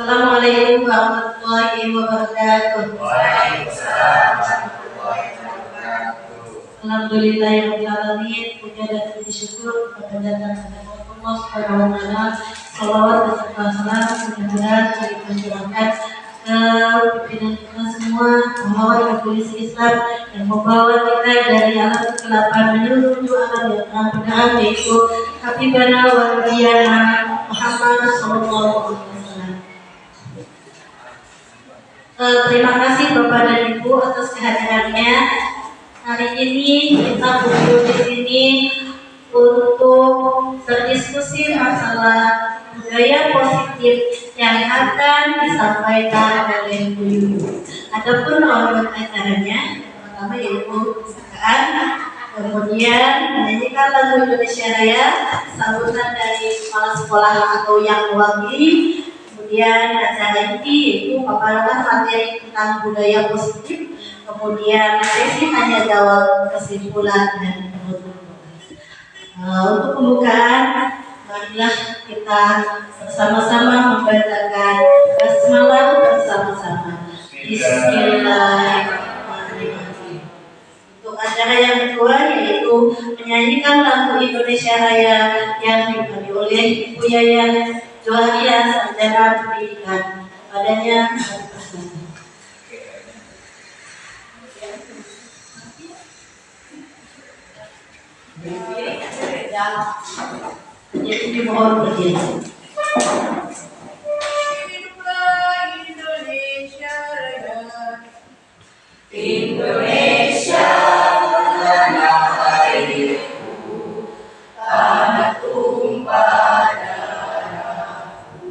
Assalamualaikum warahmatullahi wabarakatuh. Waalaikumsalam warahmatullahi wabarakatuh. Alhamdulillahirabbil alamin, puja dan puji syukur kepada datang Allah Subhanahu wa taala. Salawat beserta salam mudah-mudahan dicurahkan ke pimpinan kita semua, pengawal Revolusi Islam yang membawa kita dari alam kegelapan menuju alam yang terang, yaitu Habibana wa Nabiyana Muhammad sallallahu alaihi wasallam. Terima kasih Bapak dan Ibu atas kehadirannya. Hari ini kita kumpul di sini untuk berdiskusi masalah budaya positif yang akan disampaikan oleh Bu Yuyu. Adapun alur acaranya, pertama yaitu kesukaan, kemudian menyanyikan lagu Indonesia Raya, sambutan dari kepala sekolah atau yang mewakili. Kemudian acara ini yaitu paparan materi tentang budaya positif, kemudian sesi tanya jawab, kesimpulan dan penutup. Untuk pembukaan, marilah kita bersama-sama membacakan basmalah bersama-sama. Bismillahirrahmanirrahim. Untuk acara yang kedua yaitu menyanyikan lagu Indonesia Raya yang dipandu oleh Ibu Yayan Joharia Sarjana Pendidikan. Padanya jadi dimohon berdiri. Indonesia tanah airku, tanah tumpah darahku.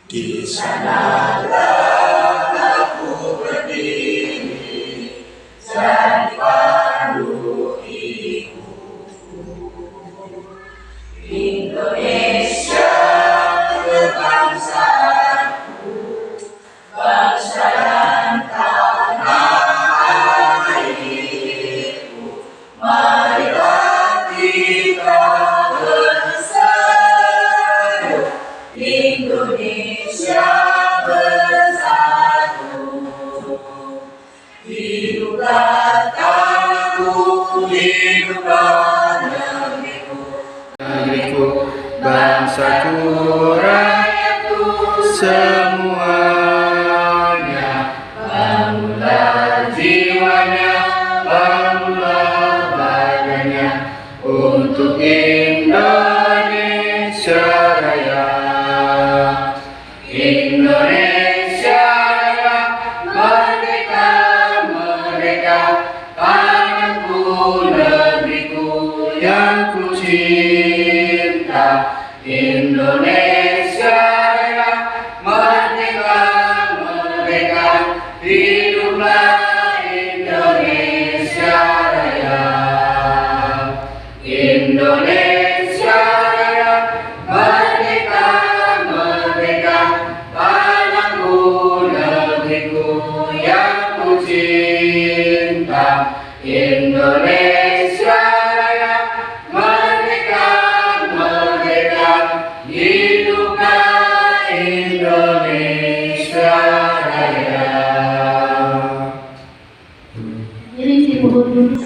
Di sanalah aku berdiri, jadi pandu Indonesia kebangsaanku, bangsa dan tanah airku. Marilah kita bersatu, Indonesia bersatu. Hiduplah tanahku, hiduplah negeriku, bangsaku, rakyatku, semuanya. Bangunlah jiwanya, bangunlah badannya untuk Indonesia Raya. Indonesia Raya, merdeka, merdeka, tanahku, negeriku yang ku cinta. Indonesia Raya, merdeka, merdeka, hiduplah Indonesia Raya. Indonesia Raya, merdeka, merdeka, tanahku, negeriku yang ku cinta. Indonesia Raya, merdeka, merdeka, hiduplah Indonesia Raya. Jadi dimohon dulu.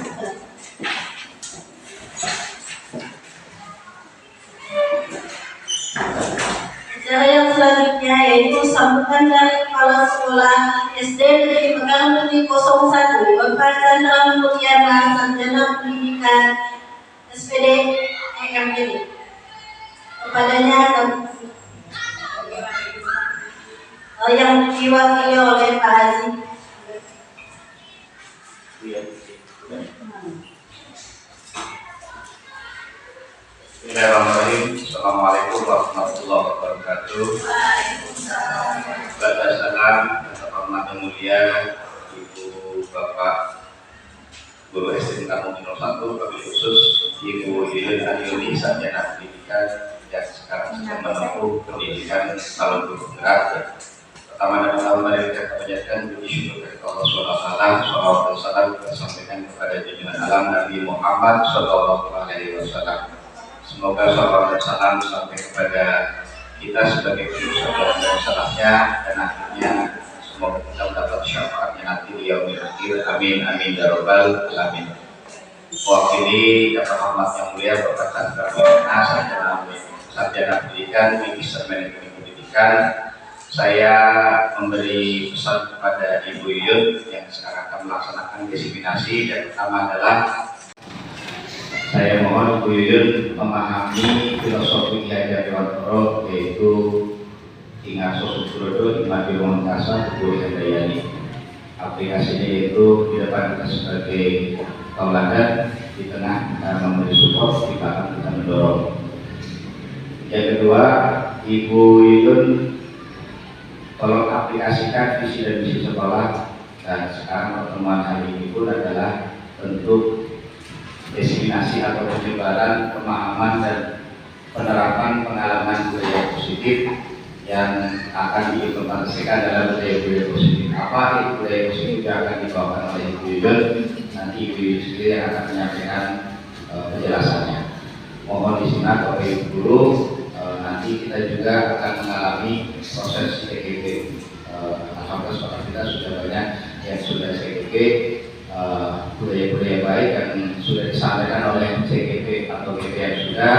Acara yang selanjutnya yaitu sambutan dari kepala sekolah SD Negeri Pegang Negeri 01 Bapak Chandra Mulyana Sarjana Pendidikan SPD EMPD. Kepadanya yang diwakili oleh Pak Haji. Bismillahirrahmanirrahim. Assalamualaikum warahmatullahi wabarakatuh. Bapak salam, Bapak yang mulia, Ibu Bapak Guru SD Kampung 01, wabil khusus Ibu Lilin Adioni Sarjana Pendidikan yang sekarang sedang menempuh pendidikan tahun berat. Pertama dan utama dari kita panjatkan puji syukur kepada Allah SWT. Salawat dan salam kita sampaikan kepada junjungan alam Nabi Muhammad SAW. Semoga salawat dan salam sampai kepada kita sebagai penutup dan salahnya, dan akhirnya semoga kita mendapat syafaatnya nanti di yaumil akhir. Amin amin ya rabbal alamin. Mewakili yang terhormat yang mulia Bapak Chandra Wicana, sarjana pendidikan di Manajemen Pendidikan, saya memberi pesan kepada Ibu Yuyun yang sekarang akan melaksanakan diseminasi. Yang pertama adalah saya mohon Ibu Yuyun memahami filosofi Ki Hajar Dewantara, yaitu Ingat Sosubrodo, Imadi Wongkasa, Ibu Hendayani. Aplikasinya yaitu di depan kita sebagai tauladan, di tengah kita memberi support, di belakang kita mendorong. Yang kedua, Ibu Yuyun tolong aplikasikan visi dan misi sekolah, dan sekarang pertemuan hari ini pun adalah bentuk diseminasi atau penyebaran pemahaman dan penerapan pengalaman budaya positif yang akan diimplementasikan dalam budaya positif. Apa itu budaya positif yang akan dibawakan oleh Ibu Yuyun? Nanti Ibu Yuyun sendiri yang akan menyampaikan penjelasannya. Mohon disimak oleh Ibu Guru. Nanti kita juga akan mengalami proses CGP. Alhamdulillah sekolah kita sudah banyak yang sudah CGP, budaya-budaya baik yang sudah disampaikan oleh CGP atau GP yang sudah,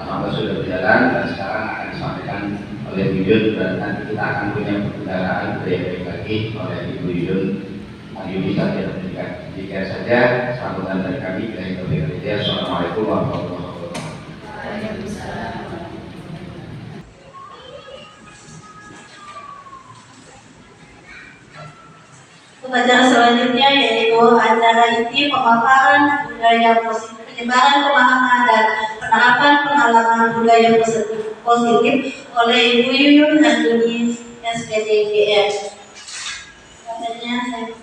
alhamdulillah sudah berjalan, dan sekarang akan disampaikan oleh Ibu Yuyun, dan nanti kita akan punya perbendaharaan budaya baik lagi oleh Ibu Yuyun Ayuni Sarjana Pendidikan. Demikian saja sambutan dari kami. Assalamualaikum warahmatullahi wabarakatuh. Acara selanjutnya yaitu acara inti pemaparan budaya positif, penyebaran pemahaman dan penerapan pengalaman budaya positif oleh Ibu Yuyun Ayuni SPDGM. Katanya saya.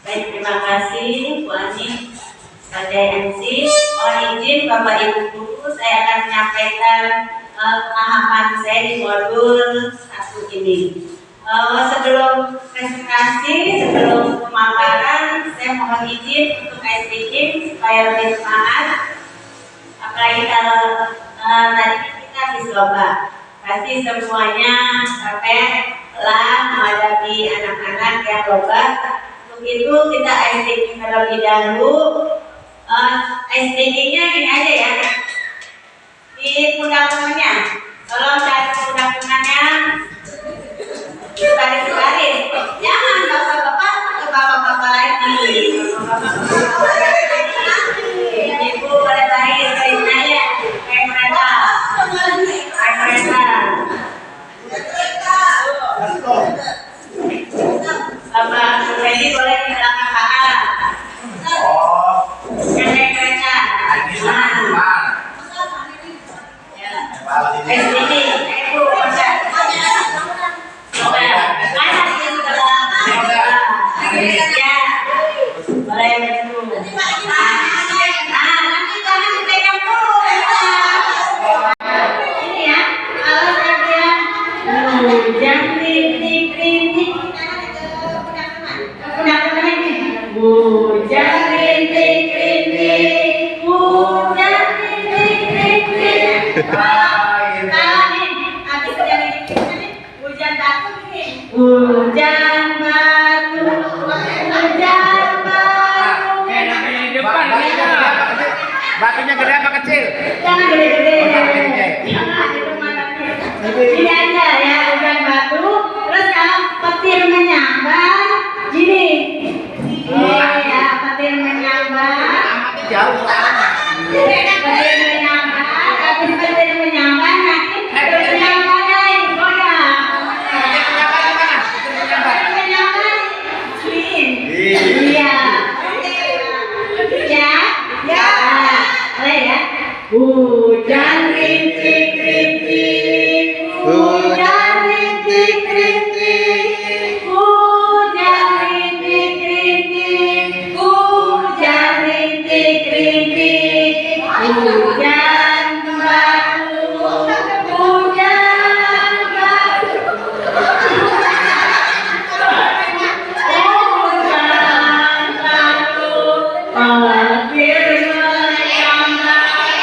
Baik, terima kasih Bu Ani sebagai MC. Mohon izin Bapak Ibu Guru, saya akan menyampaikan pemahaman saya di modul 1 ini. Sebelum presentasi, sebelum pemaparan, saya mohon izin untuk speaking supaya lebih semangat. Apalagi kalau tadi kita habis lomba, pasti semuanya sampai lah menghadapi anak-anak yang lomba. Untuk itu kita speaking terlebih dahulu. Speakingnya ini aja ya. Di pundak-pundaknya, tolong cari pundak-pundaknya baris-baris, jangan bapak-bapak ke bapak-bapak lagi. Ibu pada baris-barisnya ya, kayak mereka. Bapak Freddy boleh di belakang kakak. Kayak kereta. Batunya gede apa kecil? Jangan gede-gede. Ini aja ya, hujan batu. Terus kalau petir menyambar, gini. Ya, petir menyambar. Jauh soalnya. Petir menyambar, habis petir menyambar nanti terus yang badai goyang. Petir menyambar, iya. Ya. Ya. Hujan rintik-rintik, hujan rintik-rintik, hujan rintik-rintik, hujan rintik-rintik, hujan batu, hujan batu, hujan batu, petir menyambar.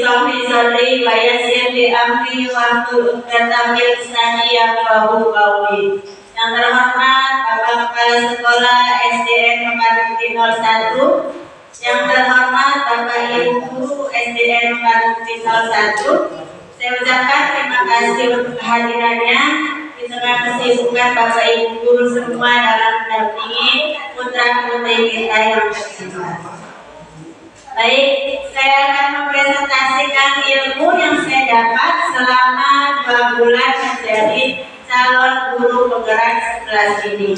sahbi sadri wa yassir li amri wahlul 'uqdatam min lisani yafqahu qawli. Yang terhormat Bapak Kepala Sekolah SDN Mekarukti 01, yang terhormat Bapak Ibu Guru SDN Mekarukti 01, saya ucapkan terima kasih untuk kehadirannya di tengah kesibukan Bapak Ibu Guru semua dalam mendampingi putra-putri kita yang terhormat. Baik, saya akan mempresentasikan ilmu yang saya dapat selama 2 bulan menjadi calon guru penggerak kelas ini,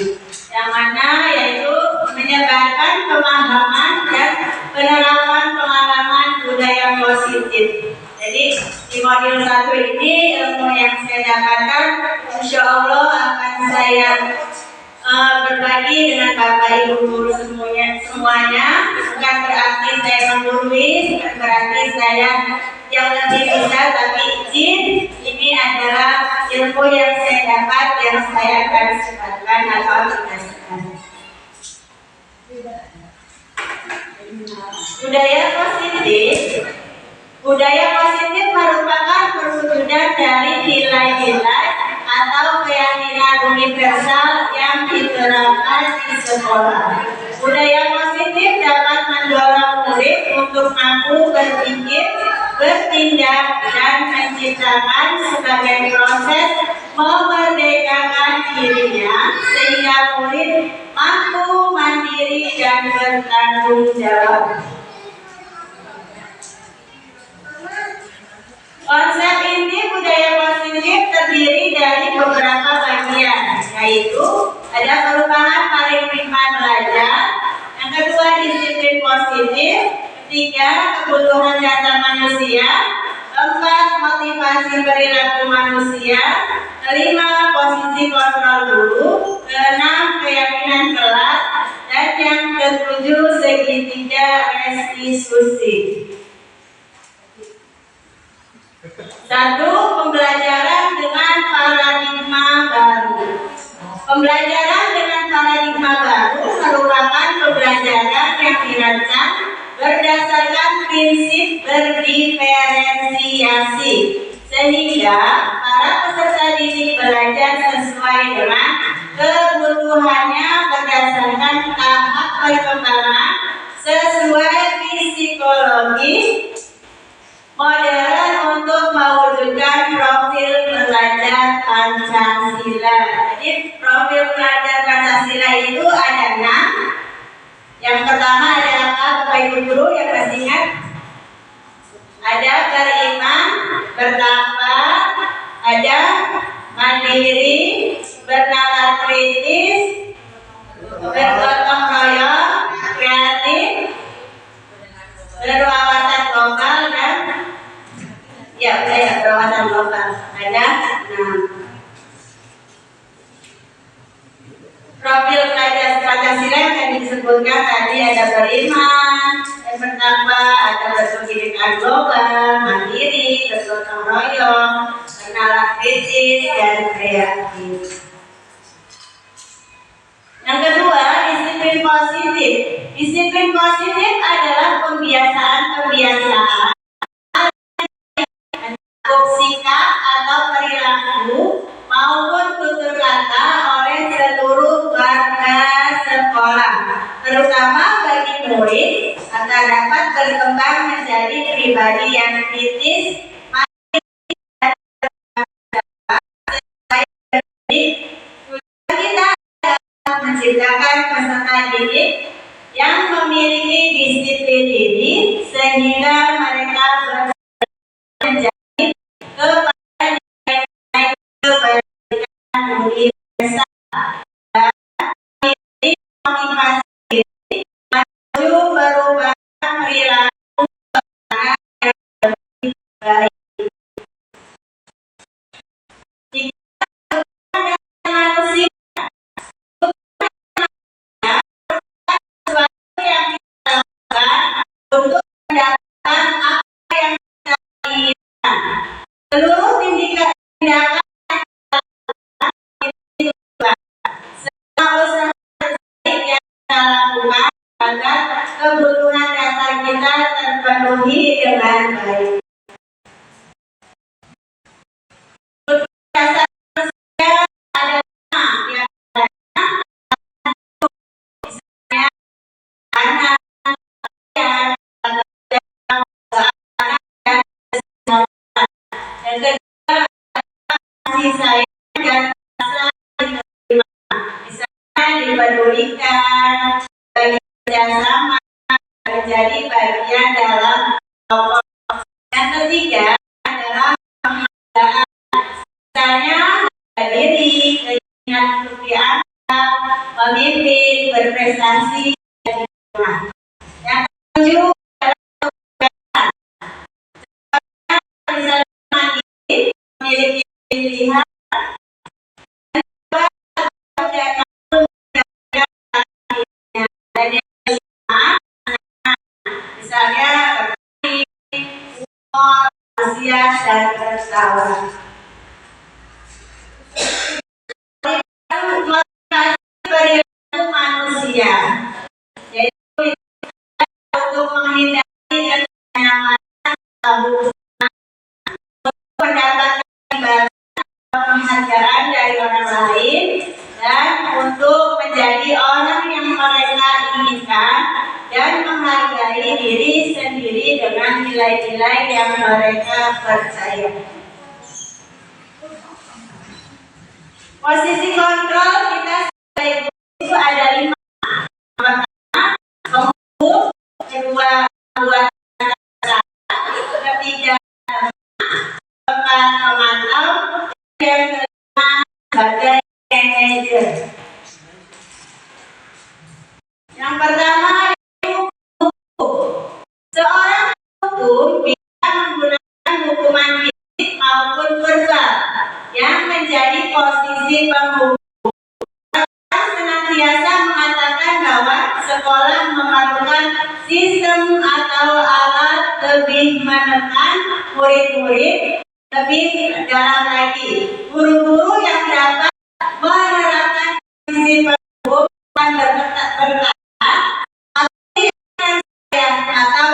yang mana yaitu menyebarkan pemahaman dan penerapan pengalaman budaya positif. Jadi di modul 1 ini ilmu yang saya dapatkan insya Allah akan saya berbagi dengan Bapak Ibu Guru semuanya. Bukan berarti saya menggurui, bukan berarti saya yang lebih bisa, tapi izin ini adalah ilmu yang saya dapat yang saya akan sebarkan atau aplikasikan. Budaya positif merupakan perwujudan dari nilai-nilai atau keyakinan universal yang diterapkan di sekolah. Budaya positif dapat mendorong murid untuk mampu berpikir, bertindak, dan menciptakan sebagai proses memerdekakan dirinya sehingga murid mampu mandiri dan bertanggung jawab. Konsep inti budaya positif terdiri dari beberapa bagian, yaitu ada perubahan paradigma belajar, yang kedua disiplin positif, ketiga kebutuhan dasar manusia, keempat motivasi perilaku manusia, kelima posisi kontrol guru, keenam keyakinan kelas, dan yang ketujuh segitiga restitusi. 1. Pembelajaran dengan paradigma baru. Pembelajaran dengan paradigma baru merupakan pembelajaran yang dirancang berdasarkan prinsip berdiferensiasi, sehingga para peserta didik belajar sesuai dengan kebutuhannya berdasarkan tahap perkembangan sesuai psikologis modern untuk mewujudkan profil pelajar Pancasila. Jadi profil pelajar Pancasila itu ada 6. Yang pertama ada apa, Bapak Ibu Guru yang masih ingat? Ada beriman, bertakwa, ada mandiri, bernalar kritis, bergotong royong, kreatif, berwawasan lokal, dan berwawasan lokal. Ada 6. Profil pelajar Pancasila yang tadi disebutkan tadi ada beriman, bertakwa, ada berpendidikan global, mandiri, bergotong royong, bernalar kritis, dan kreatif. Yang kedua, disiplin positif. Disiplin positif adalah pembiasaan-pembiasaan sikap atau perilaku maupun tutur kata oleh seluruh warga sekolah, terutama bagi murid agar dapat berkembang menjadi pribadi yang kritis, kita menciptakan peserta didik yang memiliki disiplin diri sehingga mereka menjadi kepada kebaikan universal dan motivasi diri maju berubah perilaku yang lebih baik. Manusia sesuatu yang kita lakukan untuk mendapatkan apa yang kita inginkan. Seluruh tindakan yang kita lakukan itu semua usaha terbaik yang kita lakukan agar kebutuhan dasar kita terpenuhi dengan baik. dalam kelompok. Yang ketiga adalah penghargaan. Misalnya diri, keinginan untuk dianggap, memimpin, berprestasi, dan lain-lain. Yang ketujuh adalah kebebasan. Misalnya mandiri, memiliki pilihan, dan juga tidak mampu menjaga dirinya. Dan yang kelima, misalnya humor, antusias, dan tertawa. Motivasi perilaku manusia, yaitu untuk menghindari kenyamanan tabu, untuk mendapatkan imbalan atau penghargaan dari orang lain, dan untuk menjadi orang yang mereka inginkan dan menghargai diri sendiri dengan nilai-nilai yang mereka percaya. Posisi kontrol kita sebagai guru itu ada 5. Pertama, menghukum. Kedua, membuat kata. Ketiga, keempat, memantau. Dan kelima, sebagai manajer. Yang pertama, yaitu hukum. Seorang hukum bisa menggunakan hukuman fisik maupun verbal yang menjadi posisi penghukum. Senantiasa mengatakan bahwa sekolah memerlukan sistem atau alat lebih menekan murid-murid lebih dalam lagi. Guru-guru yang dapat menerapkan sistem penghukuman berkata atau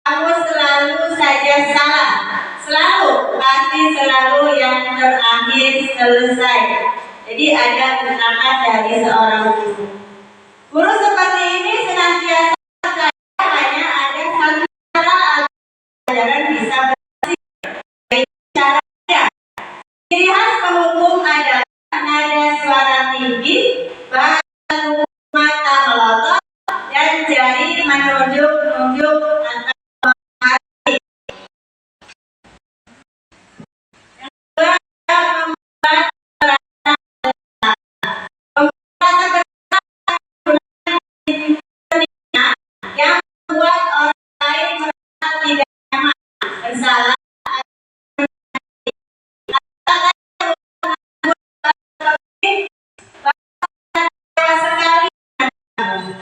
kamu selalu saja salah, selalu pasti selalu yang terakhir selesai. Jadi ada keterangan dari seorang guru. Guru seperti ini senantiasa percaya hanya ada satu cara agar pelajaran bisa berhasil, yaitu caranya. Ciri khas penghukum adalah nada suara tinggi, bahasa tubuh mata melotot, dan jari menunjuk-nunjuk atau menghari. Yang kedua adalah membuat rasa yang membuat orang lain merasa tidak nyaman, bersalah, sekali.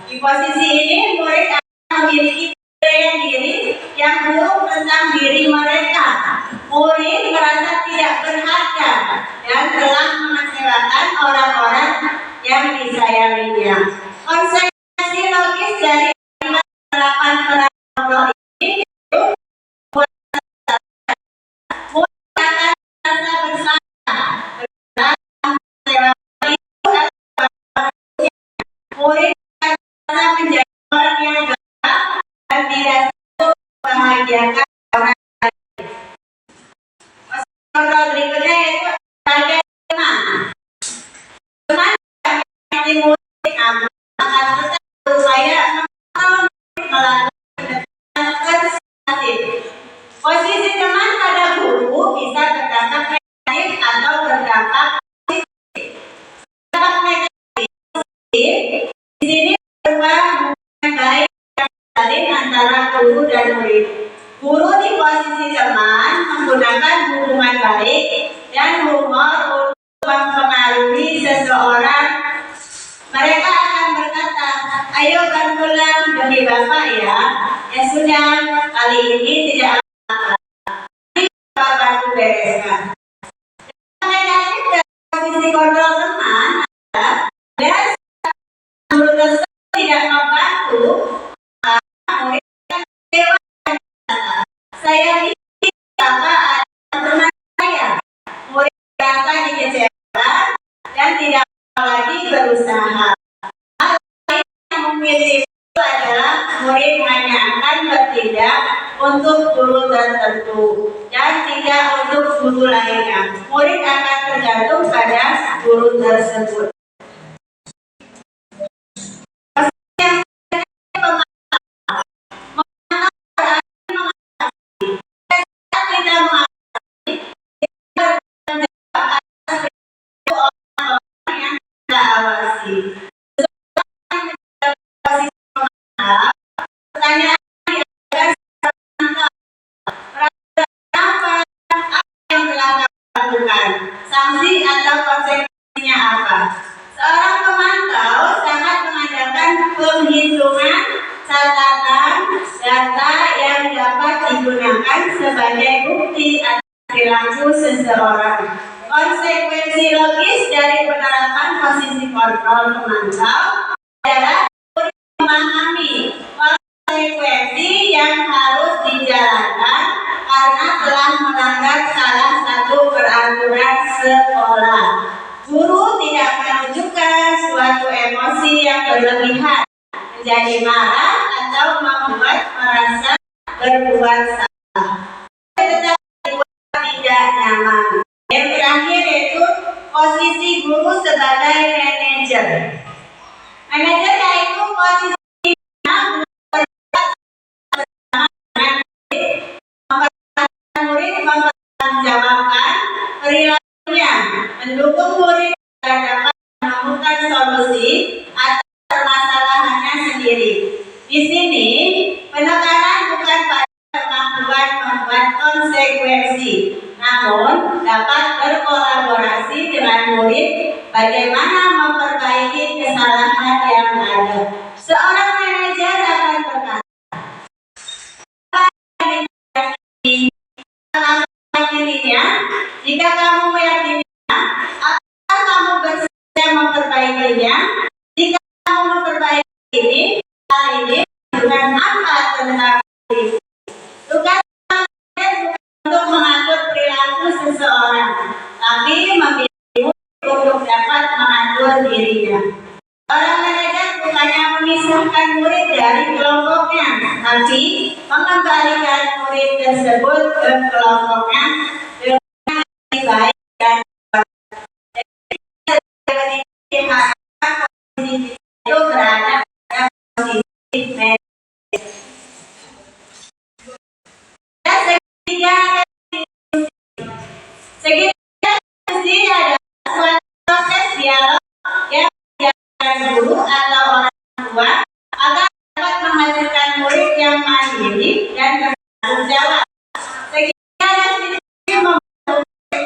Di posisi ini murid akan memiliki penilaian diri yang buruk tentang diri mereka. Murid merasa tidak berharga dan telah mengecewakan orang-orang yang disayanginya. Konsekuensi logis dari penerapan peran ini yaitu murid akan merasa bersalah, murid akan menjadi orang yang galak dan tidak sanggup membahagiakan orang lain. Kontrol berikutnya yaitu ada 5. Teman yang murid akan tetap berupaya mengontrol melalui pendekatan persuasif. Posisi teman pada guru bisa berdampak negatif atau berdampak positif. Dampak negatif di sini berupa hubungan baik yang terjalin antara guru dan murid. Guru di posisi teman menggunakan hubungan baik dan humor untuk mempengaruhi seseorang. Mereka akan berkata, ayo bantulah demi Bapak ya. Ya sudah, kali ini tidak apa-apa. Nanti Bapak bantu bereskan. Yang negatif dari posisi kontrol teman adalah guru tersebut tidak membantu, murid akan kecewa dan berkata, saya pikir Bapak adalah teman saya. Murid merasa dikecewakan dan tidak mau lagi berusaha. Hal lain yang mungkin itu adalah murid hanya akan bertindak untuk guru tertentu dan tidak untuk guru lainnya. Murid akan tergantung pada guru tersebut. data yang dapat digunakan sebagai bukti atas perilaku seseorang. Konsekuensi logis dari penerapan posisi kontrol pemantau adalah memahami konsekuensi yang harus dijalankan karena telah melanggar salah satu peraturan sekolah. Guru tidak menunjukkan suatu emosi yang berlebihan, menjadi marah atau membuat merasa berbuat salah, tetapi tidak nyaman. Yang terakhir yaitu posisi guru sebagai manajer. Manajer yaitu posisi murid mempertanggungjawabkan perilakunya, mendukung murid agar dapat menemukan solusi atas permasalahannya sendiri. Di sini penekanan bukan pada kemampuan membuat konsekuensi, namun dapat berkolaborasi dengan murid bagaimana memperbaiki kesalahan yang ada. Seorang manajer akan berkata, dirinya, jika kamu meyakininya, apakah kamu bersedia memperbaikinya? Jika kamu memperbaiki hal ini dengan apa tentang diri? Tugas manajer bukan untuk mengatur perilaku seseorang, tapi memiliki untuk dapat mengatur dirinya. Orang manajer bukannya memisahkan murid dari kelompoknya, tapi mengembalikan murid tersebut ke kelompoknya dengan lebih baik dan posisi itu berada pada posisi manajer. Segitiga diskusi adalah suatu proses dialog yang guru atau orang tua agar dapat menghasilkan murid yang mandiri dan bertanggung jawab. Segitiga diskusi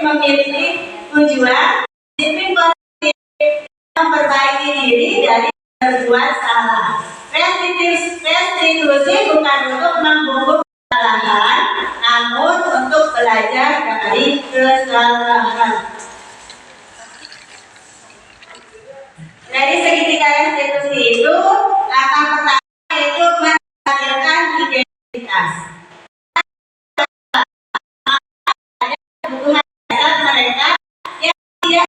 memiliki tujuan disiplin positif, memperbaiki diri dari berbuat salah. Restitusi bukan untuk membungkuk kesalahan, namun untuk belajar dari kesalahan. Dari segitiga restitusi itu, langkah pertama yaitu menghasilkan identitas. Ada kebutuhan dasar mereka yang tidak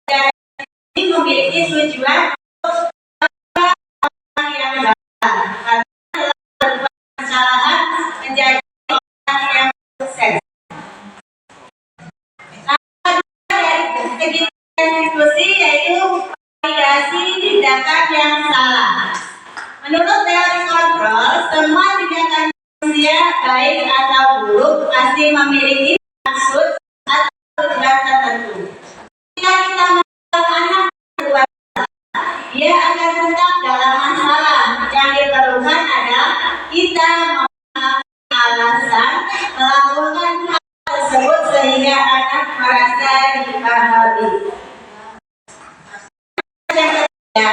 terpenuhi, memiliki tujuan untuk orang yang gagal karena telah berbuat kesalahan menjadi orang yang sukses. Segitiga restitusi yaitu validasi tindakan yang salah. Menurut teori kontrol, semua tindakan manusia baik atau buruk pasti memiliki maksud atau tujuan tertentu. Jika kita membuat anak berbuat salah, dia akan tetap dalam masalah. Yang diperlukan adalah kita memahami alasan melakukan hal tersebut sehingga anak merasa dipahami. Yang ketiga,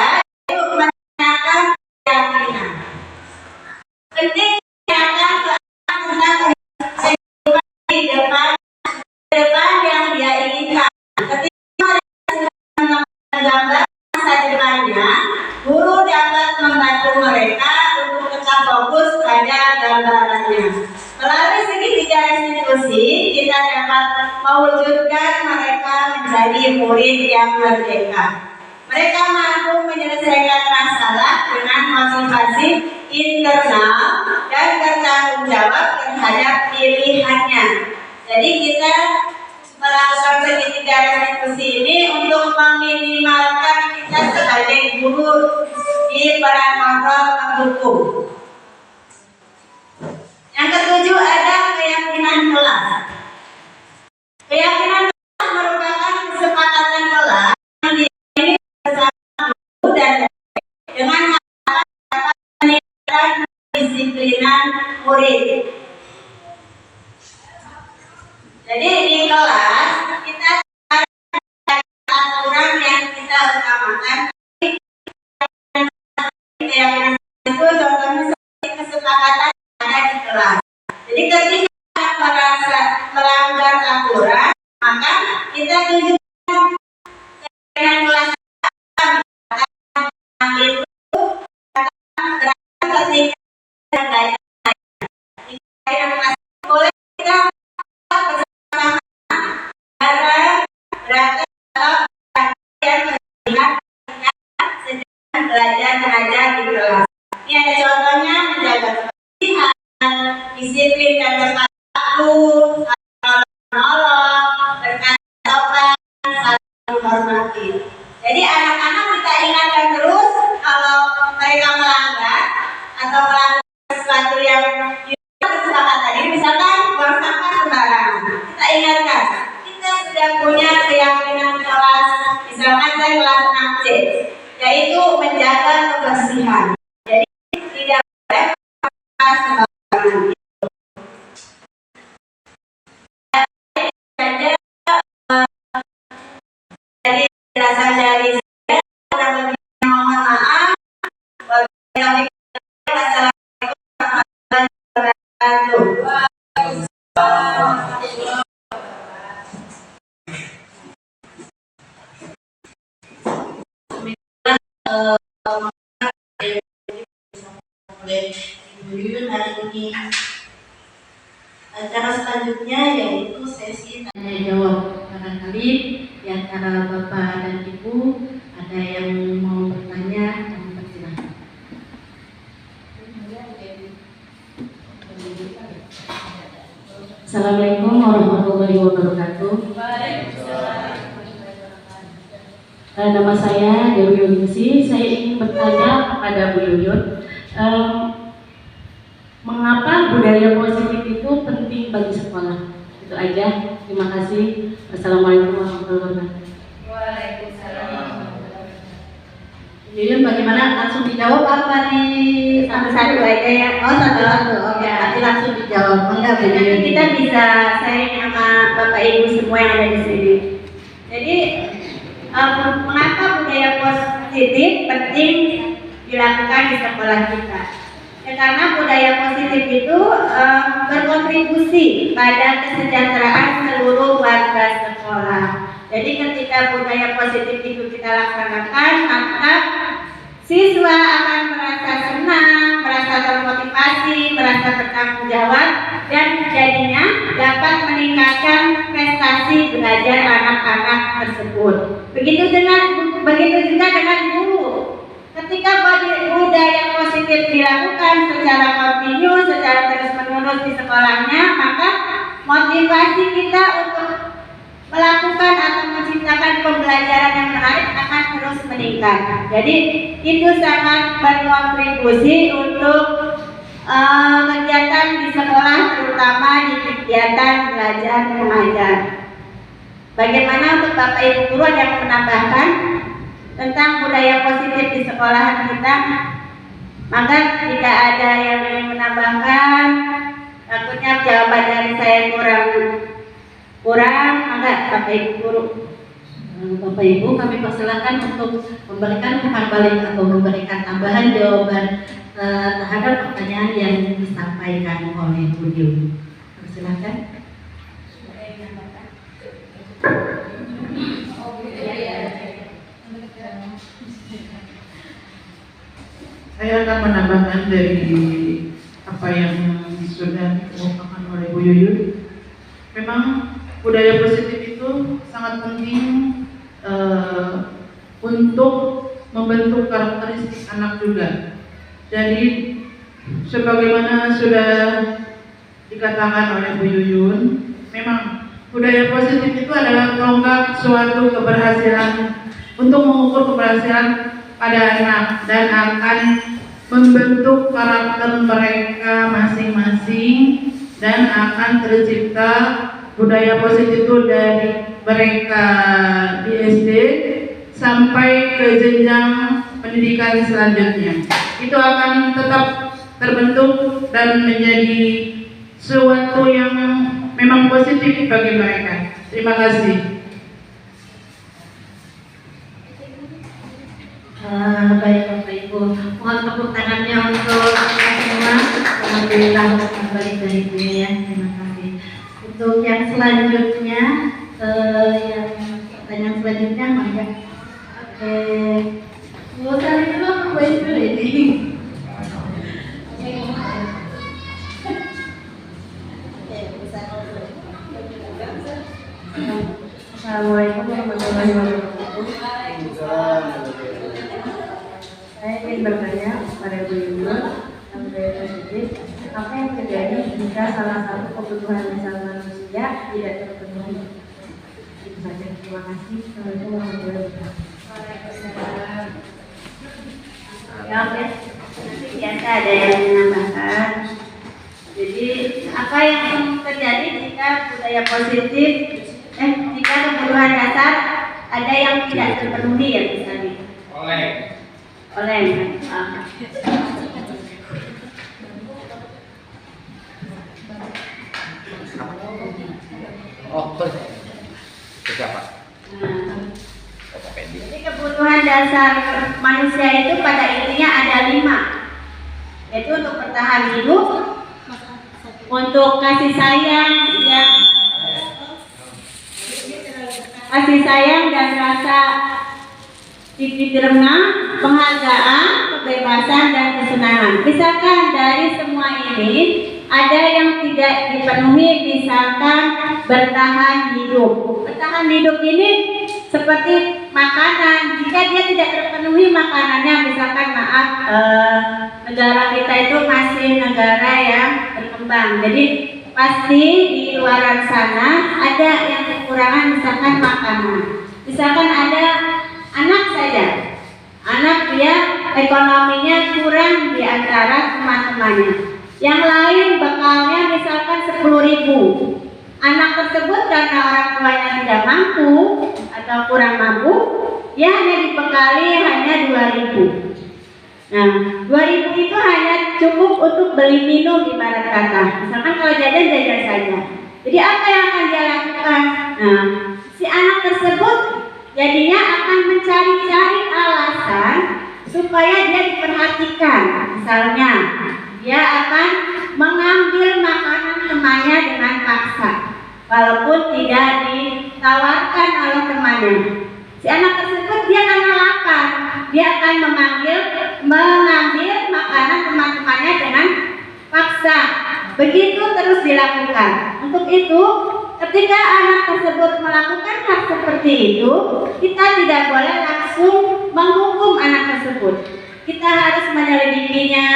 itu menanyakan keyakinan. Penting menanyakan ke anak tentang kehidupan di depan yang dia inginkan. Ketika mereka sudah menggambar masa depannya, guru dapat membantu mereka untuk tetap fokus pada gambarannya. Melalui segitiga restitusi, kita dapat mewujudkan mereka menjadi murid yang merdeka. Mereka mampu menyelesaikan masalah dengan motivasi internal dan bertanggung jawab terhadap pilihannya. Jadi kita melakukan segitiga restitusi ini untuk meminimalkan kita sebagai guru di peran kontrol mendukung. Yang ketujuh ada keyakinan kelas. Keyakinan kelas merupakan kesepakatan kelas yang diamini bersama guru dan dengan harapan dapat meningkatkan kedisiplinan murid. Jadi di kelas kita ada aturan yang kita utamakan. Keyakinan itu saksikan belajar. Yang masih boleh kita bersama cara berada dalam yang melihat sedang belajar mengajar di kelas. Ini ada contohnya menjaga kebersihan, disiplin dan tepat waktu, menolong, berkata sopan, saling menghormati. Jadi anak-anak kita ingatkan terus kalau mereka melanggar atau melakukan sesuatu yang kesepakatan tadi, misalkan buang sampah sembarangan, kita ingatkan. Kita sudah punya keyakinan kelas, misalkan saya kelas 6C, yaitu menjaga kebersihan. Jadi tidak boleh sampah sembarangan. Jadi dasar dari saya kurang lebih mohon maaf. Wassalamualaikum warahmatullahi wabarakatuh. Hari ini acara selanjutnya yaitu sesi tanya jawab. Barangkali di antara Bapak dan Ibu ada yang mau bertanya, kami persilahkan. Assalamualaikum warahmatullahi wabarakatuh. Nama saya Dewi Yunisi. Saya ingin bertanya kepada Bu Yuyun, mengapa budaya positif itu penting bagi sekolah? Itu aja. Terima kasih. Wassalamualaikum warahmatullahi wabarakatuh. Waalaikumsalam. Yuyun, bagaimana? Langsung dijawab apa nih? Satu-satu aja ya. Oh, satu-satu. Oke, nanti langsung dijawab. Enggak, nanti kita bisa sharing sama Bapak Ibu semua yang ada di sini. Jadi, mengapa budaya positif penting dilakukan di sekolah kita? Ya, karena budaya positif itu berkontribusi pada kesejahteraan seluruh warga sekolah. Jadi ketika budaya positif itu kita laksanakan, maka siswa akan merasa senang, merasa termotivasi, merasa bertanggung jawab, dan jadinya dapat meningkatkan prestasi belajar anak-anak tersebut. Begitu juga dengan guru. Ketika budaya positif dilakukan secara kontinu, secara terus-menerus di sekolahnya, maka motivasi kita untuk melakukan atau menciptakan pembelajaran yang menarik akan terus meningkat. Jadi itu sangat berkontribusi untuk kegiatan di sekolah, terutama di kegiatan belajar mengajar. Bagaimana untuk Bapak Ibu guru ada yang menambahkan tentang budaya positif di sekolahan kita? Maka jika ada yang ingin menambahkan, takutnya jawaban dari saya kurang, maka Bapak Ibu guru. Bapak Ibu, kami persilakan untuk memberikan umpan balik atau memberikan tambahan jawaban terhadap pertanyaan yang disampaikan oleh Bu Yu. Persilakan. Saya akan menambahkan dari apa yang sudah dikemukakan oleh Bu Yuyun. Memang budaya positif itu sangat penting untuk membentuk karakteristik anak juga. Jadi sebagaimana sudah dikatakan oleh Bu Yuyun, memang budaya positif itu adalah tonggak suatu keberhasilan untuk mengukur keberhasilan pada anak dan akan membentuk karakter mereka masing-masing dan akan tercipta budaya positif itu dari mereka di SD sampai ke jenjang pendidikan selanjutnya. Itu akan tetap terbentuk dan menjadi sesuatu yang memang positif bagi mereka. Terima kasih. Baik Bapak Ibu, mohon tepuk tangannya untuk kita semua. Alhamdulillah kembali dari dunia ya. Terima kasih. Untuk yang selanjutnya, yang pertanyaan selanjutnya maka mau cari dulu ini. warahmatullahi wabarakatuh. Saya ingin bertanya kepada Bu Yuyun yang budaya positif, apa yang terjadi jika salah satu kebutuhan dasar manusia tidak terpenuhi? Itu saja. Terima kasih. Assalamualaikum warahmatullahi wabarakatuh. Ya, oke. Nanti biasa ada yang menambahkan. Jadi apa yang terjadi jika budaya positif, jika kebutuhan dasar ada yang tidak terpenuhi ya misalnya? Oleh. Siapa? Jadi kebutuhan dasar manusia itu pada intinya ada 5, yaitu untuk bertahan hidup, untuk kasih sayang dan rasa diterima, penghargaan, kebebasan dan kesenangan. Misalkan dari semua ini ada yang tidak dipenuhi, misalkan bertahan hidup. Bertahan hidup ini seperti makanan. Jika dia tidak terpenuhi makanannya, misalkan negara kita itu masih negara yang berkembang, jadi pasti di luar sana ada yang kekurangan, misalkan makanan. Misalkan ada anak saja, anak dia ekonominya kurang di antara teman-temannya. Yang lain bekalnya misalkan 10.000. Anak tersebut karena orang tuanya tidak mampu atau kurang mampu, dia hanya dibekali hanya 2.000. Nah, 2.000 itu hanya cukup untuk beli minum ibarat kata. Misalkan kalau jajan saja. Jadi apa yang akan dia lakukan? Nah, si anak tersebut jadinya akan mencari-cari alasan supaya dia diperhatikan. Misalnya, dia akan mengambil makanan temannya dengan paksa, walaupun tidak ditawarkan oleh temannya. Si anak tersebut dia karena lapar, dia akan mengambil makanan teman-temannya dengan paksa. Begitu terus dilakukan. Untuk itu, ketika anak tersebut melakukan hal seperti itu, kita tidak boleh langsung menghukum anak tersebut. Kita harus menyelidikinya.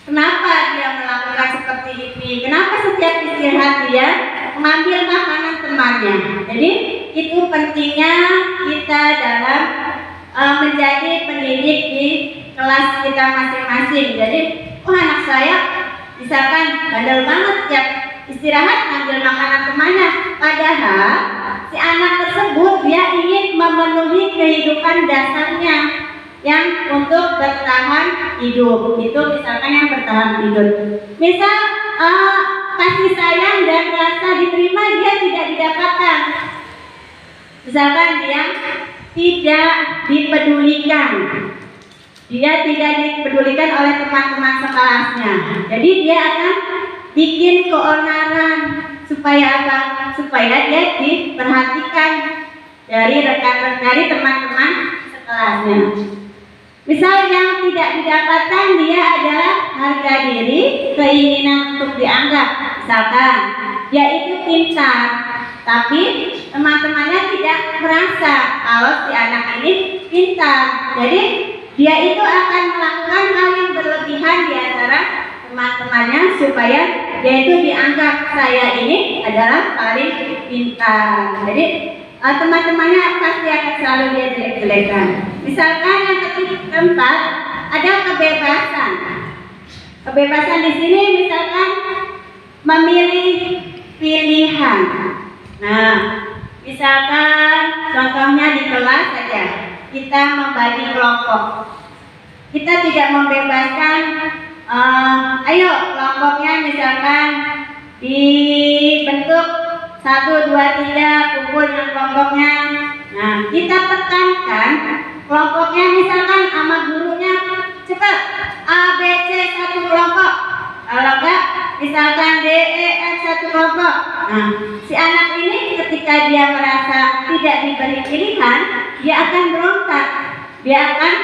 Kenapa dia melakukan seperti ini? Kenapa setiap istirahat dia mengambil makanan temannya? Jadi itu pentingnya kita dalam menjadi pendidik di kelas kita masing-masing. Jadi, anak saya misalkan bandel banget tiap istirahat ngambil makanan temannya. Padahal si anak tersebut dia ingin memenuhi kehidupan dasarnya yang untuk bertahan hidup. Itu misalkan yang bertahan hidup. Misal kasih sayang dan rasa diterima dia tidak didapatkan. Misalkan dia tidak dipedulikan. Dia tidak dipedulikan oleh teman-teman sekelasnya. Jadi dia akan bikin keonaran. Supaya apa? Supaya dia diperhatikan dari teman-teman sekelasnya. Misal yang tidak didapatkan dia adalah harga diri, keinginan untuk dianggap. Misalkan dia itu pintar, tapi teman-temannya tidak merasa kalau si anak ini pintar. Jadi dia itu akan melakukan hal yang berlebihan di antara teman-temannya supaya dia itu dianggap saya ini adalah paling pintar. Jadi teman-temannya pasti akan selalu dia jelek-jelekan. Misalkan yang keempat ada kebebasan. Kebebasan di sini misalkan memilih pilihan. Nah, misalkan contohnya di kelas saja kita membagi kelompok. Kita tidak membebaskan. Ayo kelompoknya misalkan dibentuk 1, 2, 3 kumpul dengan kelompoknya. Nah, kita tekankan kelompoknya misalkan sama gurunya cepat A, B, C satu kelompok. Kalau enggak misalkan D, E, F satu kelompok. Nah, si anak ini ketika dia merasa tidak diberi pilihan, dia akan berontak. Dia akan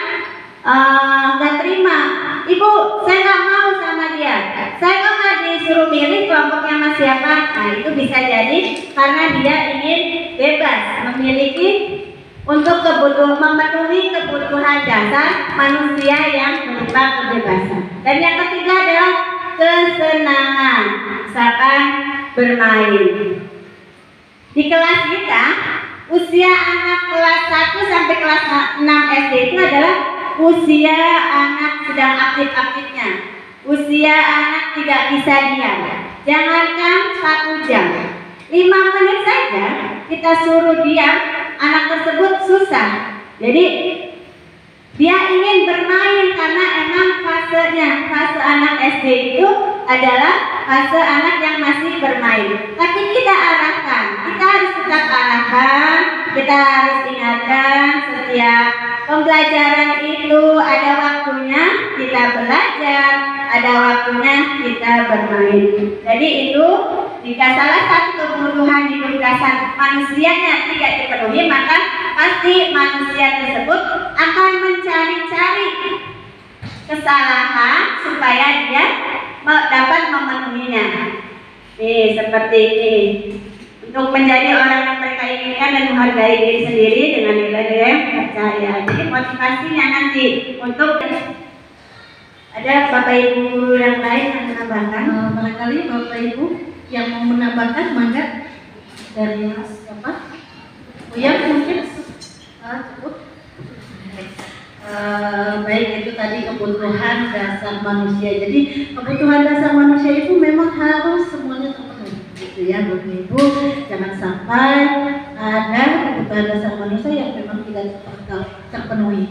nggak terima. Ibu, saya nggak mau sama dia. Saya nggak disuruh milih kelompoknya sama siapa. Nah, itu bisa jadi karena dia ingin bebas memiliki untuk memenuhi kebutuhan dasar manusia yang berupa kebebasan. Dan yang ketiga adalah kesenangan, misalkan bermain. Di kelas kita, usia anak kelas 1 sampai kelas 6 SD itu adalah usia anak sedang aktif-aktifnya. Usia anak tidak bisa diam. Jangankan 1 jam, 5 menit saja kita suruh diam, anak tersebut susah. Jadi dia ingin bermain karena emang fasenya, fase anak SD itu adalah fase anak yang masih bermain. Tapi kita arahkan, kita harus tetap arahkan, kita harus ingatkan setiap pembelajaran itu ada waktunya kita belajar, ada waktunya kita bermain. Jadi itu jika salah satu kebutuhan hidup dasar manusianya tidak dipenuhi, maka pasti manusia tersebut akan mencari-cari kesalahan supaya dia dapat memenuhinya. Seperti ini. Untuk menjadi orang yang mereka inginkan dan menghargai diri sendiri dengan nilai-nilai yang percaya. Jadi motivasinya nanti untuk ada Bapak Ibu yang lain yang menambahkan. Barangkali Bapak Ibu yang mau menambahkan, mangga dari Mas siapa? Buya mungkin cukup. Baik, itu tadi kebutuhan dasar manusia. Jadi kebutuhan dasar manusia itu memang harus semuanya terpenuhi, gitu ya Bapak Ibu. Jangan sampai ada kebutuhan dasar manusia yang memang tidak terpenuhi.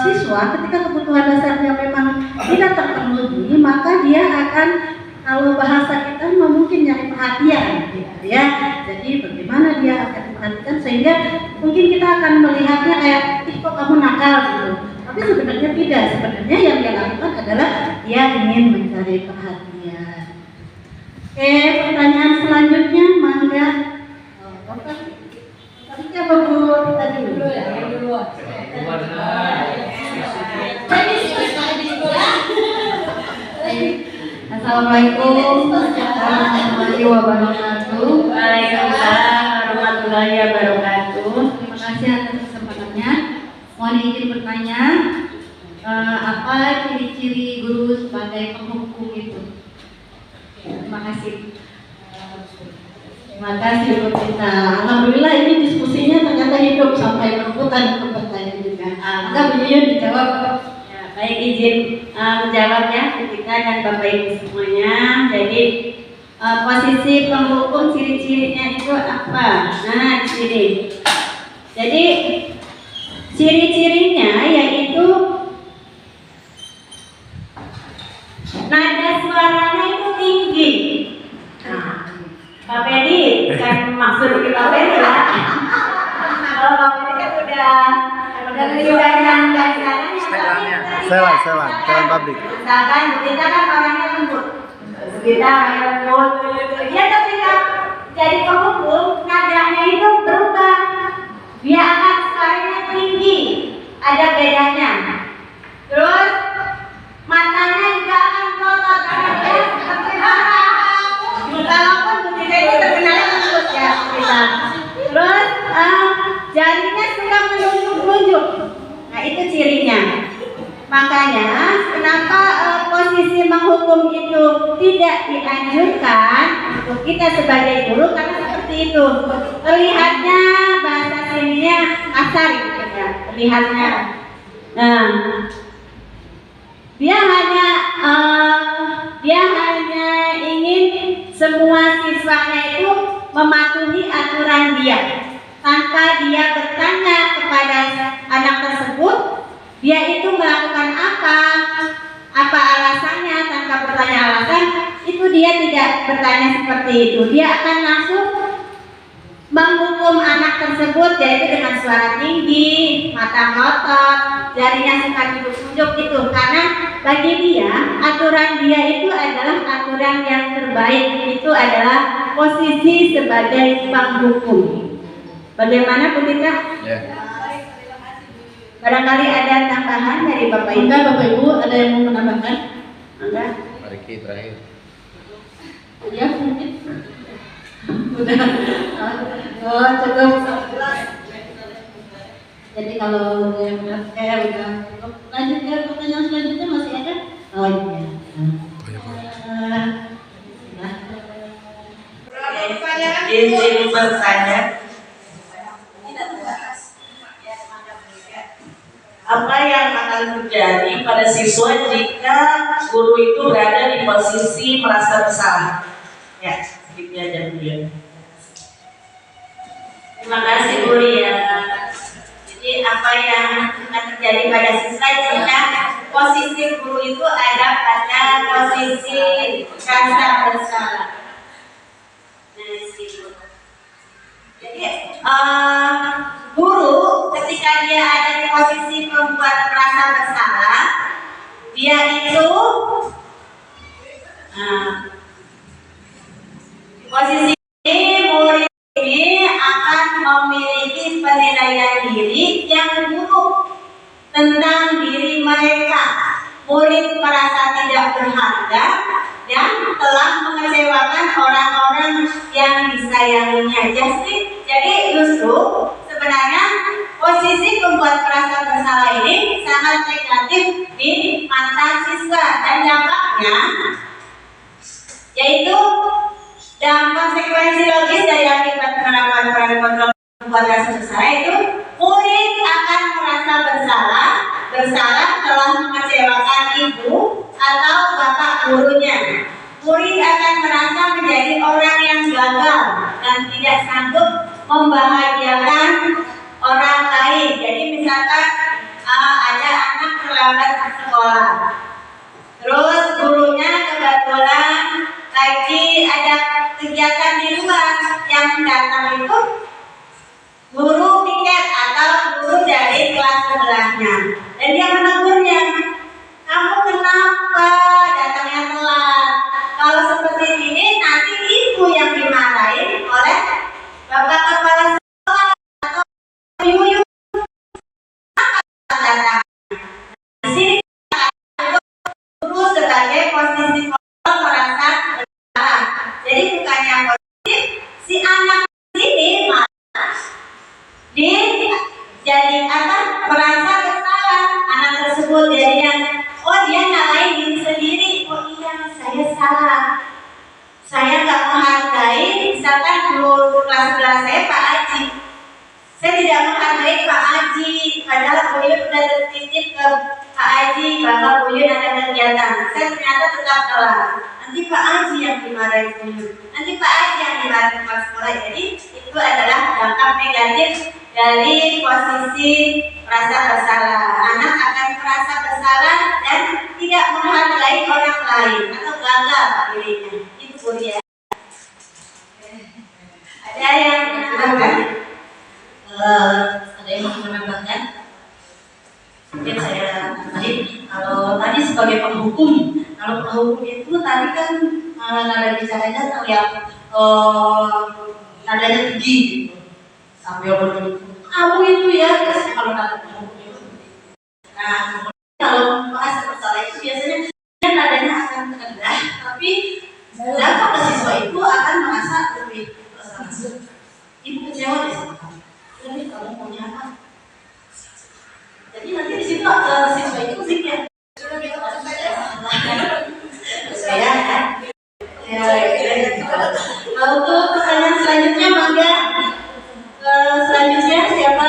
Siswa ketika kebutuhan dasarnya memang tidak terpenuhi, maka dia akan, kalau bahasa kita mungkin nyari perhatian, gitu ya. Jadi bagaimana dia akan diperhatikan sehingga mungkin kita akan melihatnya kayak, kok kamu nakal gitu. Tapi sebenarnya tidak. Sebenarnya yang dia lakukan adalah dia ingin mencari perhatian. Oke, pertanyaan selanjutnya, mangga. Siapa Bu? Tadi dulu ya. Assalamualaikum warahmatullahi wabarakatuh. Waalaikumsalam warahmatullahi wabarakatuh. Terima kasih atas kesempatannya. Mohon izin bertanya, apa ciri-ciri guru sebagai penghukum itu? Terima kasih. Terima kasih Bu Tita. Alhamdulillah ini diskusinya ternyata hidup sampai berebutan untuk pertanyaan juga. Maka Bu Yuyun dijawab. Baik, izin menjawabnya kita dan Bapak Ibu semuanya. Jadi posisi penghukum ciri-cirinya itu apa? Nah, di sini. Jadi ciri-cirinya yaitu nada suaranya itu tinggi. Nah, Pak Pedi kan maksud kita Pak Pedi ya. Kalau Pak Pedi kan sudah yang dari sana. Setelan pabrik. Misalkan kita kan orangnya lembut, kita lembut, dia ketika jadi penghukum nadanya itu berubah, dia akan suaranya tinggi, ada bedanya. Terus matanya juga akan melotot karena dia seperti walaupun kita itu terkenal lembut ya kita. Terus jarinya suka menunjuk-nunjuk, nah itu cirinya. Makanya kenapa posisi menghukum itu tidak dianjurkan untuk kita sebagai guru, karena seperti itu terlihatnya bahasa sininya kasar gitu ya, terlihatnya. Nah, dia hanya ingin semua siswanya itu mematuhi aturan dia tanpa dia bertanya kepada anak tersebut dia itu melakukan apa alasannya. Tanpa bertanya alasan itu dia tidak bertanya seperti itu, dia akan langsung menghukum anak tersebut, yaitu dengan suara tinggi, mata melotot, jarinya suka tunjuk-tunjuk itu, karena bagi dia aturan dia itu adalah aturan yang terbaik, itu adalah posisi sebagai penghukum. Bagaimana Bu Tita? Ya. Barangkali ada tambahan dari Bapak Ibu. Enggak, Bapak Ibu ada yang mau menambahkan? Enggak. Mari terakhir. Ya mungkin. Udah. Oh, cukup. Jadi kalau yang udah cukup, lanjut ya, pertanyaan selanjutnya masih ada? Oh iya. Izin bertanya, apa yang akan terjadi pada siswa jika guru itu berada di posisi merasa bersalah? Ya, sedikit aja dia. Terima kasih Bu Ria. Jadi apa yang akan terjadi pada siswa jika posisi guru itu ada pada posisi rasa bersalah? Jadi guru ketika dia ada di posisi membuat merasa bersalah, dia itu posisi murid ini akan memiliki penilaian diri yang buruk tentang diri mereka. Murid merasa tidak berharga dan telah mengecewakan orang-orang yang disayanginya. Jadi justru sebenarnya posisi pembuat merasa bersalah ini sangat negatif di mata siswa dan dampaknya yaitu dan konsekuensi logis dari akibat penerapan peran kontrol pembuat merasa bersalah itu murid akan merasa bersalah telah mengecewakan ibu atau bapak gurunya. Murid akan merasa menjadi orang yang gagal dan tidak sanggup membahagiakan orang lain. Jadi misalkan ada anak terlambat ke sekolah, terus gurunya kebetulan lagi ada kegiatan di luar, yang datang itu guru piket atau guru dari kelas sebelahnya, dan dia menegurnya, kamu kenapa datangnya telat? Kalau seperti ini nanti ibu yang dimarahin oleh bapak kepala sekolah atau ibu datang. Di sini guru sebagai posisi kontrol merasa bersalah. Jadi bukannya positif, si anak ini malah jadi merasa bersalah. Anak tersebut jadinya dia nyalain diri sendiri. Oh iya, saya salah, saya nggak menghargai. Misalkan guru kelas 11 saya Pak Aji, saya tidak menghargai Pak Aji, padahal Buyut sudah tertitip ke Pak Aji bahwa Buyut ada kegiatan, saya ternyata tetap telat. Nanti Pak Aji yang dimarahin Buyut, nanti Pak Aji yang dimarahin kepala sekolah. Jadi itu adalah dampak negatif dari posisi merasa bersalah. Anak akan merasa bersalah dan tidak menghargai orang lain atau gagal dirinya. Itu Bu Ria. Ada yang menambahkan? Ada yang mau menambahkan? Mungkin saya kalau tadi sebagai penghukum, kalau penghukum itu tadi kan nada bicaranya terlihat nadanya tinggi gitu, sambil menurut kamu itu ya, biasanya kalau nada penghukum itu. Nah, kalau bahasa bersalah itu biasanya nadanya akan rendah, tapi dampak ke siswa itu akan merasa lebih bersalah. Ibu kecewa deh sama kamu. Jadi kamu maunya apa? Jadi nanti di situ siswa itu musiknya. Saya kan? Ya, untuk pertanyaan selanjutnya mangga. Selanjutnya siapa?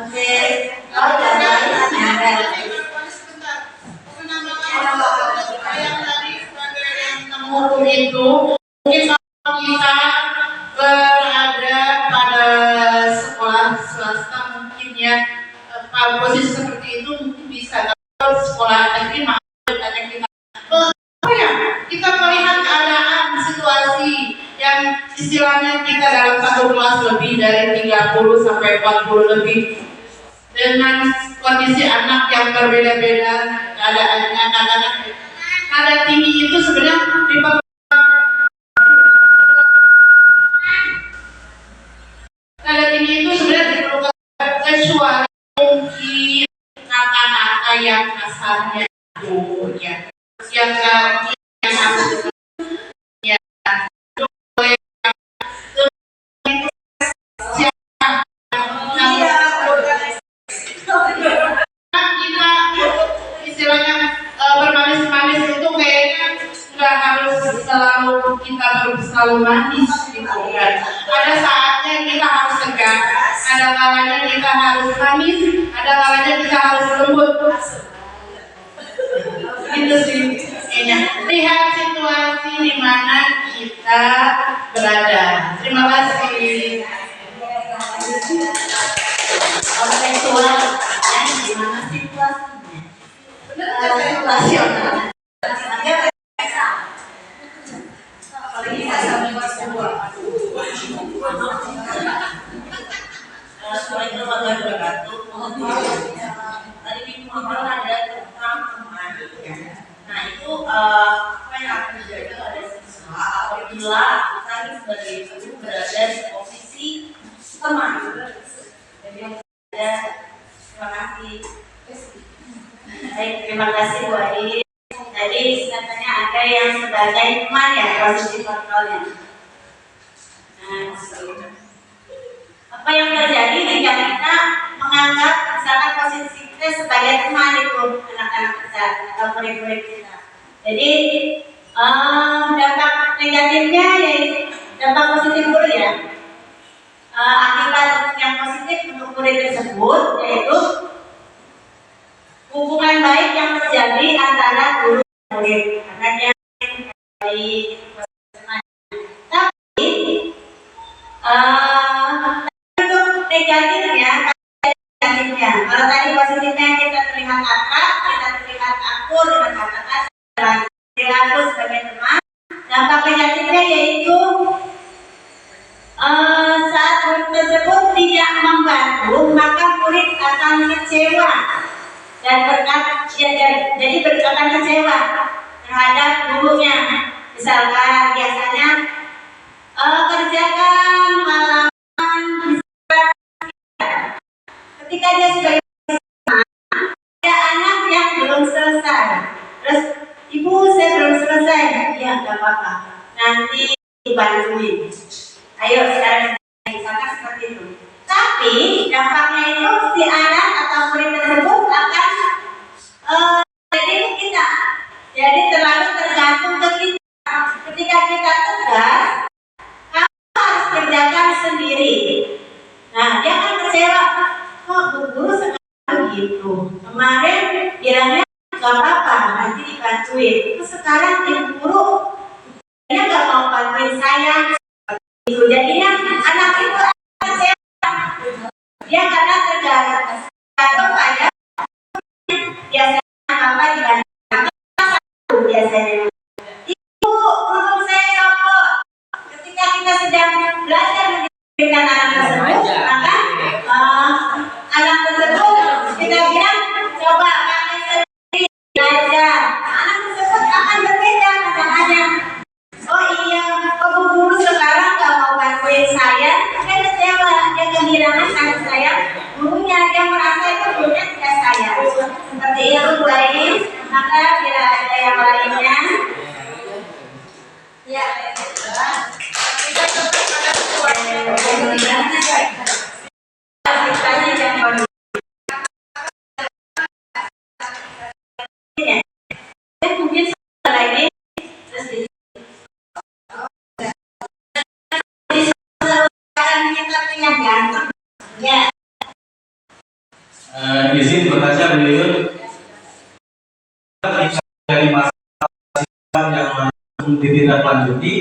Oke. Oh, itu mungkin kalau kita berada pada sekolah swasta mungkin ya posisi seperti itu mungkin bisa, kalau sekolah negeri makanya kita melihat keadaan situasi yang istilahnya kita dalam satu kelas lebih dari 30 sampai 40 lebih dengan kondisi anak yang berbeda-beda keadaannya. Kadang-kadang nada tinggi itu sebenarnya diperlukan kecuali mungkin kata-kata yang kasarnya itu yang selalu manis gitu kan. Ada saatnya kita harus tegas, ada kalanya kita harus manis, ada kalanya kita harus lembut. Itu sih. Lihat situasi di mana kita berada. Terima kasih. Kontekstual, gimana situasinya? Situasional. Assalamualaikum warahmatullahi wabarakatuh. Tadi di ngobrol ada tentang teman. Nah itu apa yang akan terjadi pada siswa apabila kita sebagai guru berada di posisi teman. Jadi ada terima kasih. Baik, terima kasih Bu Adi. Jadi katanya ada yang sebagai teman ya posisi kontrolnya. Nah, apa yang terjadi jika kita menganggap misalkan posisi kita sebagai teman itu anak-anak kita atau murid-murid kita. Jadi dampak negatifnya yaitu dampak positif dulu ya. Akibat yang positif untuk murid tersebut yaitu hubungan baik yang terjadi antara guru dan murid karena dia baik. Tapi negatifnya, kalau tadi positifnya kita terlihat akrab, kita terlihat akur dengan kata-kata dan perilaku sebagai teman. Dampak negatifnya yaitu saat murid tersebut tidak membantu, maka murid akan kecewa dan jadi akan kecewa terhadap gurunya. Misalkan biasanya kerjakan halaman ketika dia sebagai ada anak yang belum selesai, terus ibu saya belum selesai, ya nggak apa-apa, nanti dibantuin. Ayo sekarang misalkan seperti itu. Tapi dampaknya itu si anak atau murid tersebut akan jadi kita, jadi terlalu tergantung ke kita. Ketika kita tegas, kamu harus kerjakan sendiri. Nah dia akan kecewa. Kok guru sekarang begitu? Kemarin bilangnya gak apa-apa, nanti dibantuin. Terus sekarang ibu guru dia gak mau bantuin saya. Itu jadinya anak itu akan kecewa. Dia karena tergantung pada biasanya apa dibantuin biasanya. Ibu guru saya copot. Ketika kita sedang belajar mendidik anak tersebut, maka anak tersebut kita bilang coba pakai sendiri belajar. Anak tersebut akan berbeda pandangannya. Oh iya, Bu guru sekarang gak mau bantuin saya, dia kecewa, dia kehilangan kasih sayang gurunya, dia merasa itu gurunya tidak sayang. Seperti itu Bu Aini. Maka bila ada yang lainnya, ya. Mungkin lagi kita punya ganteng ya. Izin bertanya beliau dari masalah yang langsung ditindaklanjuti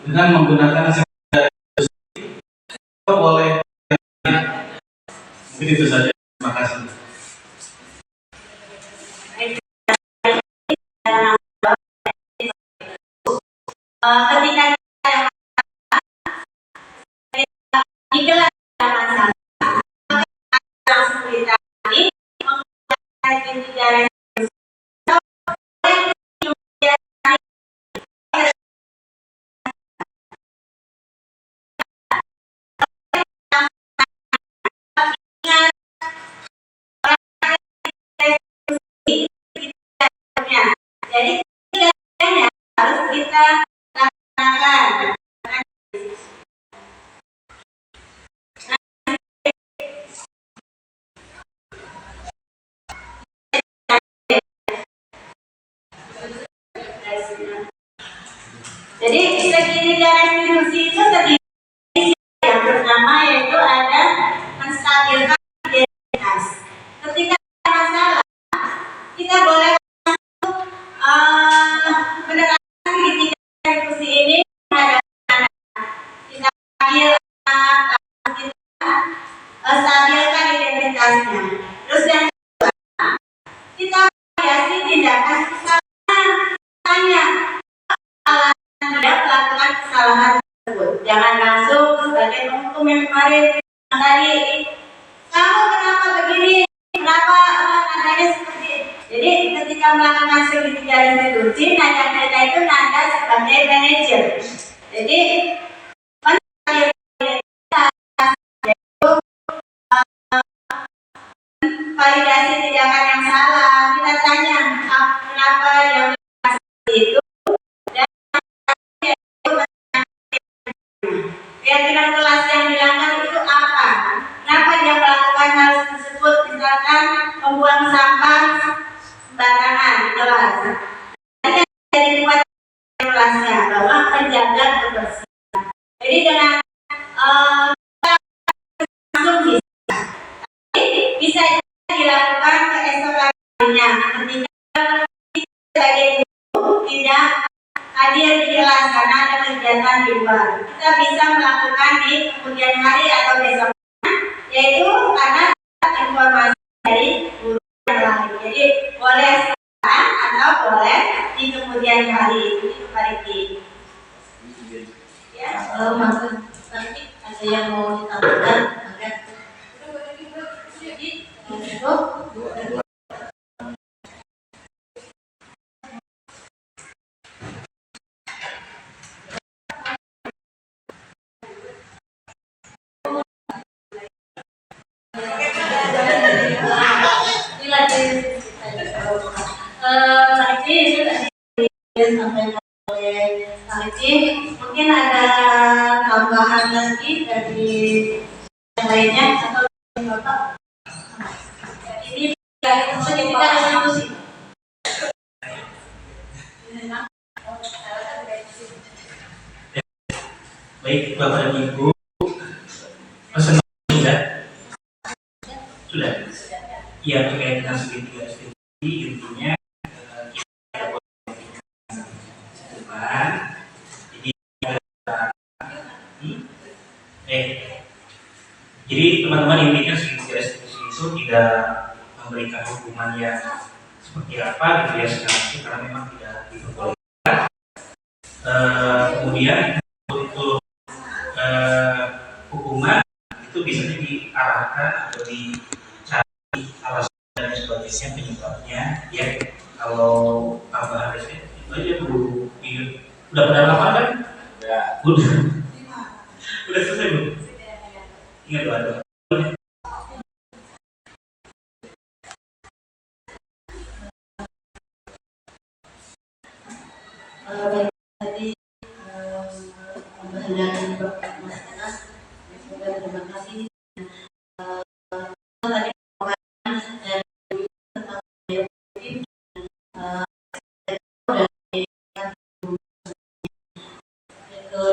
dengan menggunakan boleh. Mungkin itu saja. Terima kasih. Ketika jika ada masalah langsung ditangani menggunakan cara jadi tiga-tiganya harus kita laksanakan. Jadi segi tiga restitusi itu terdiri yang pertama yaitu ada menstabilkan identitas. Ketika ada masalah, kita boleh menerapkan segitiga restitusi ini pada kita ambil kita stabilkan identitasnya. Terus yang kedua, kita variasi tindakan kesalahan. Tanya alasan dia melakukan kesalahan tersebut. Jangan langsung sebagai hukum yang kemarin tadi, kamu kenapa begini, kenapa nadanya seperti ini. Jadi ketika melakukan segitiga restitusi, nada kita itu nada sebagai manajer. Jadi validasi tindakan yang salah, kita tanya kenapa yang itu dan keyakinan kelas yang dilanggar itu apa, kenapa dia melakukan hal tersebut, misalkan membuang sampah sembarangan di kelas. Jadi buat kelasnya bahwa menjaga kebersihan. Jadi dengan langsung bisa dilakukan keesokan harinya ketika sebagai guru tidak hadir di kelas karena ada kegiatan di luar. Kita bisa melakukan di kemudian hari atau besoknya, yaitu karena informasi dari guru yang lain. Jadi boleh sekarang atau boleh di kemudian hari. Itu Pariki. Ya, Kalau maksud tadi ada yang mau ditambahkan, maka jadi untuk disampaikan oleh Haji, mungkin ada tambahan lagi dari yang lainnya atau Bapak? Ini segitiga restitusi. Baik Bapak dan Ibu, pesan sudah? Sudah? Iya, terkait dengan segitiga restitusi intinya jadi teman-teman intinya segitiga restitusi itu tidak memberikan hukuman yang seperti apa gitu ya sekarang itu karena memang tidak diperbolehkan. Kemudian untuk hukuman itu biasanya diarahkan atau dicari alasan dan sebagainya penyebabnya ya. Kalau tambahan restitusi itu aja Bu, udah pada hafal kan? Udah selesai Bu? Ingat doa-doa. Tadi tambahan dari Bapak Mas Anas, terima kasih. Tadi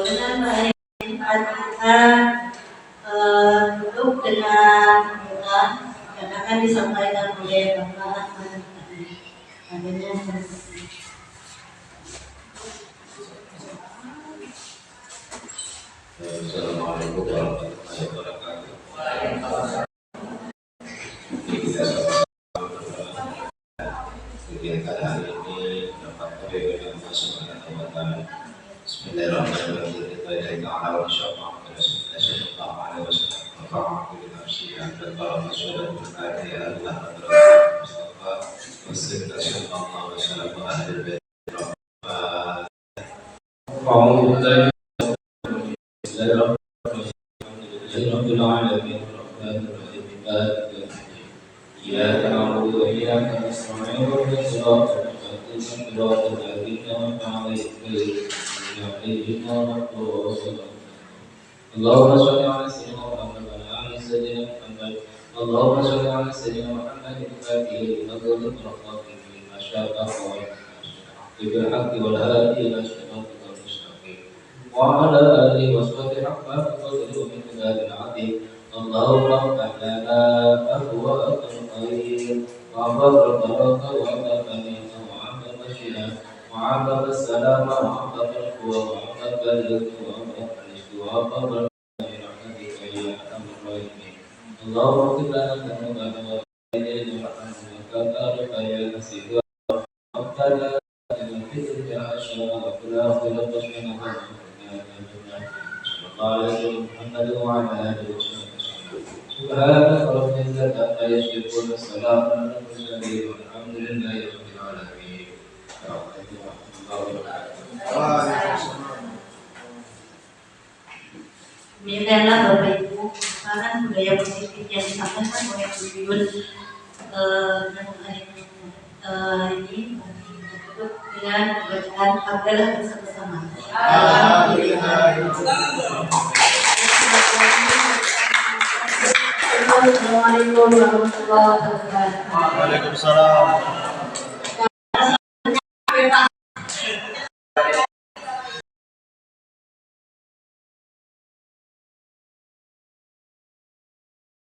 dengan baik kita tutup dengan doa yang akan disampaikan oleh Bapak Ahmad tadi. Adanya Assalamualaikum warahmatullahi wabarakatuh. Kita kegiatan hari ini dapat berikan kesempatan kepada Bismillahirrahmanirrahim. Kita ta'ala wa insyaallah sallallahu alaihi wasallam wa bi nafsi anta qala rasulullah ya Allah Mustafa wassallallahu alaihi wasallam wa ahli bait. رب العالمين الرحمن الرحيم مالك يوم الدين إياك نعبد وإياك نستعين اهدنا الصراط المستقيم صراط الذين أنعمت عليهم غير المغضوب عليهم ولا الضالين اللهم صل على سيدنا محمد وعلى آل سيدنا محمد اللهم صل على سيدنا محمد الفاتح لما أغلق والخاتم لما سبق بالحق والهادي إلى صراطك المستقيم وعلى آله وصحبه حق قدره ومقدار عظيم. اللهم افتح لنا أبواب الخير وأبواب البركة وأبواب النعمة وأبواب الشفاء وأبواب السلامة وأبواب القوة وأبواب الرزق وأبواب الرزق وأبواب برحمتك يا أرحم الراحمين. اللهم اغفر لنا ذنوبنا والدينا وارحمنا وكفارك يا نسير ربنا آتنا في الدنيا حسنة وفي الآخرة حسنة وقنا عذاب النار. صلى الله على سيدنا محمد وعلى آله وصحبه وسلم. سبحانك رب العزة عما يصفون والسلام على المرسلين والحمد لله رب العالمين. Demikianlah Bapak Ibu, merupakan budaya positif yang disampaikan oleh Bu Yuyun ini tutup dengan bacaan hamdalah bersama-sama. Assalamualaikum warahmatullahi wabarakatuh. Waalaikumsalam.